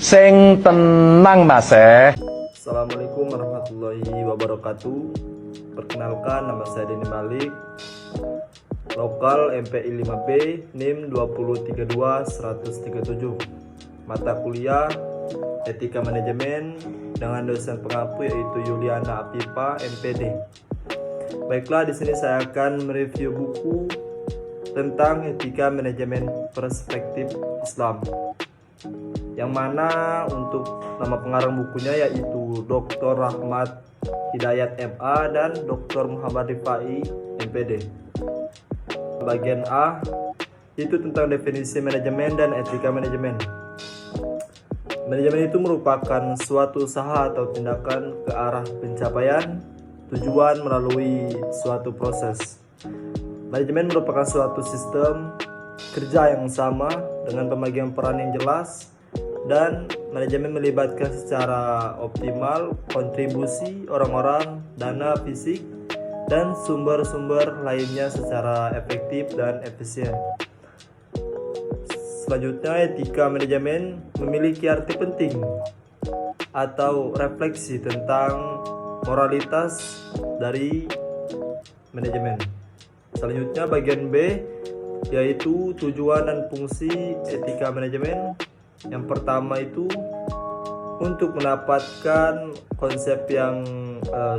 Sing tenang Mas Assalamualaikum warahmatullahi wabarakatuh. Perkenalkan, nama saya Denny Malik, lokal MPI 5B, NIM 2032137. Mata kuliah Etika Manajemen dengan dosen pengampu yaitu Yuliana Apipa, MPD. Baiklah, di sini saya akan mereview buku tentang Etika Manajemen Perspektif Islam, yang mana untuk nama pengarang bukunya yaitu Dr. Rahmat Hidayat MA dan Dr. Muhammad Rifai, MPD. Bagian A itu tentang definisi manajemen dan etika manajemen. Manajemen itu merupakan suatu usaha atau tindakan ke arah pencapaian tujuan melalui suatu proses. Manajemen merupakan suatu sistem kerja yang sama dengan pembagian peran yang jelas, dan manajemen melibatkan secara optimal kontribusi orang-orang, dana fisik, dan sumber-sumber lainnya secara efektif dan efisien. Selanjutnya, etika manajemen memiliki arti penting atau refleksi tentang moralitas dari manajemen. Selanjutnya, bagian B yaitu tujuan dan fungsi etika manajemen. Yang pertama itu untuk mendapatkan konsep yang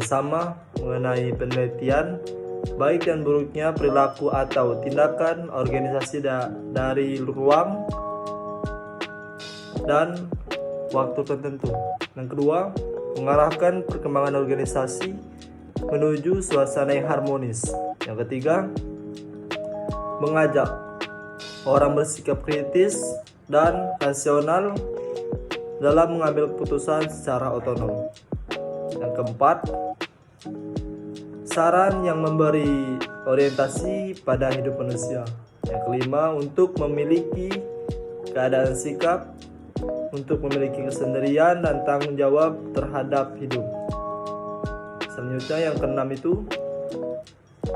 sama mengenai penelitian baik dan buruknya perilaku atau tindakan organisasi dari ruang dan waktu tertentu. Yang kedua, mengarahkan perkembangan organisasi menuju suasana yang harmonis. Yang ketiga, mengajak orang bersikap kritis dan rasional dalam mengambil keputusan secara otonom. Yang keempat, saran yang memberi orientasi pada hidup manusia. Yang kelima, untuk memiliki keadaan sikap, untuk memiliki kesendirian dan tanggung jawab terhadap hidup. Selanjutnya, yang keenam itu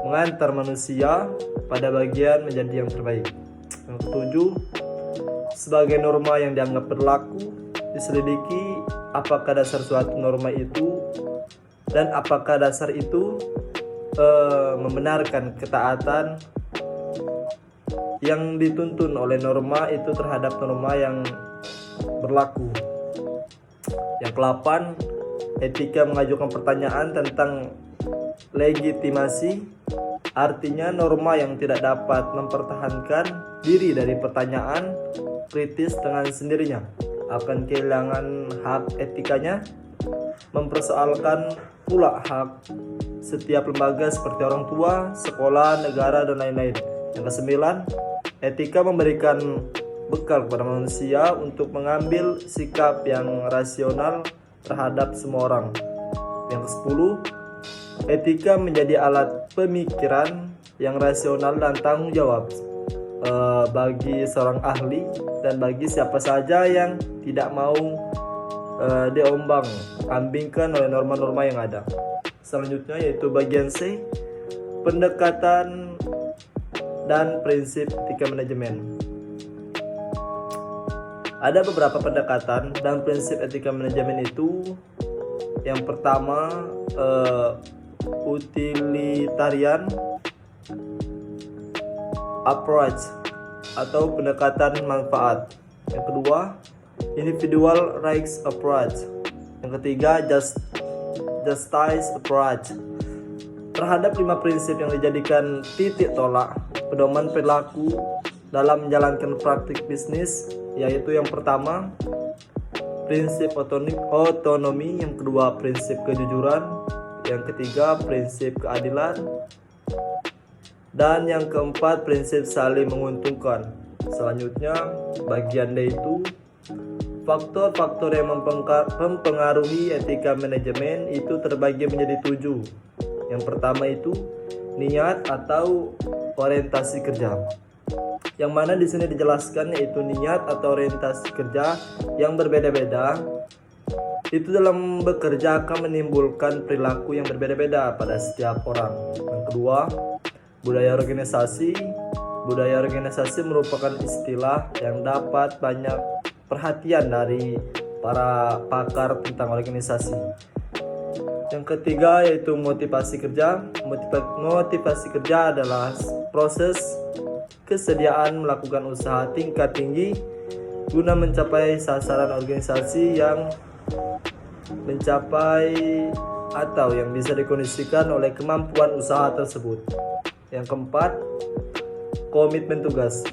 mengantar manusia pada bagian menjadi yang terbaik. Yang ketujuh, sebagai norma yang dianggap berlaku, diselidiki apakah dasar suatu norma itu dan apakah dasar itu membenarkan ketaatan yang dituntun oleh norma itu terhadap norma yang berlaku. Yang ke-8, etika mengajukan pertanyaan tentang legitimasi, artinya norma yang tidak dapat mempertahankan diri dari pertanyaan kritis dengan sendirinya akan kehilangan hak etikanya. Mempersoalkan pula hak setiap lembaga seperti orang tua, sekolah, negara, dan lain-lain. Yang ke-9, etika memberikan bekal kepada manusia untuk mengambil sikap yang rasional terhadap semua orang. Yang ke-10, etika menjadi alat pemikiran yang rasional dan tanggung jawab bagi seorang ahli dan bagi siapa saja yang tidak mau diombang-ambingkan oleh norma-norma yang ada. Selanjutnya yaitu bagian C, pendekatan dan prinsip etika manajemen. Ada beberapa pendekatan dan prinsip etika manajemen itu. Yang pertama, utilitarian approach atau pendekatan manfaat. Yang kedua, individual rights approach. Yang ketiga, justice approach. Terhadap 5 prinsip yang dijadikan titik tolak pedoman perilaku dalam menjalankan praktik bisnis, yaitu yang pertama, prinsip otonomi, yang kedua, prinsip kejujuran, yang ketiga, prinsip keadilan, dan yang keempat, prinsip saling menguntungkan. Selanjutnya, bagian D itu faktor-faktor yang mempengaruhi etika manajemen itu terbagi menjadi 7. Yang pertama itu niat atau orientasi kerja, yang mana di sini dijelaskan yaitu niat atau orientasi kerja yang berbeda-beda itu dalam bekerja akan menimbulkan perilaku yang berbeda-beda pada setiap orang. Yang kedua, budaya organisasi. Budaya organisasi merupakan istilah yang dapat banyak perhatian dari para pakar tentang organisasi. Yang ketiga yaitu motivasi kerja. Motivasi kerja adalah proses kesediaan melakukan usaha tingkat tinggi guna mencapai sasaran organisasi yang mencapai atau yang bisa dikondisikan oleh kemampuan usaha tersebut. Yang keempat, komitmen tugas.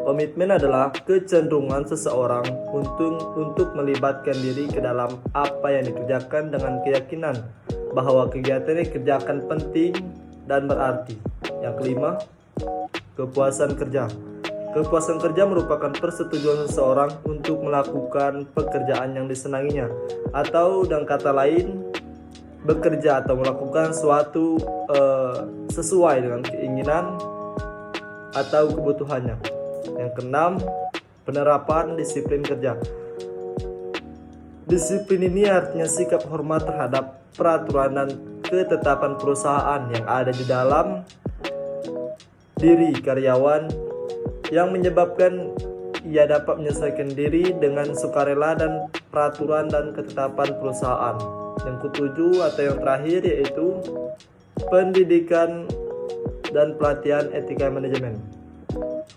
Komitmen adalah kecenderungan seseorang untuk melibatkan diri ke dalam apa yang dikerjakan dengan keyakinan bahwa kegiatan yang dikerjakan penting dan berarti. Yang kelima, kepuasan kerja. Kepuasan kerja merupakan persetujuan seseorang untuk melakukan pekerjaan yang disenanginya, atau dengan kata lain, bekerja atau melakukan sesuatu sesuai dengan keinginan atau kebutuhannya. Yang keenam, penerapan disiplin kerja. Disiplin ini artinya sikap hormat terhadap peraturan dan ketetapan perusahaan yang ada di dalam diri karyawan, yang menyebabkan ia dapat menyesuaikan diri dengan sukarela dan peraturan dan ketetapan perusahaan. Yang ketujuh atau yang terakhir yaitu pendidikan dan pelatihan etika manajemen.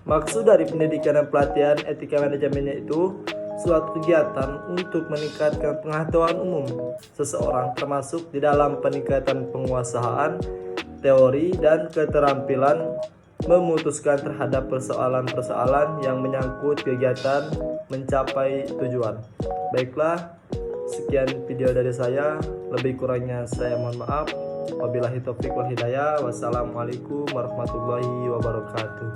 Maksud dari pendidikan dan pelatihan etika manajemen itu suatu kegiatan untuk meningkatkan pengetahuan umum seseorang, termasuk di dalam peningkatan penguasaan, teori, dan keterampilan memutuskan terhadap persoalan-persoalan yang menyangkut kegiatan mencapai tujuan. Baiklah, sekian video dari saya. Lebih kurangnya saya mohon maaf. Wabillahi taufiq wal hidayah. Wassalamualaikum warahmatullahi wabarakatuh.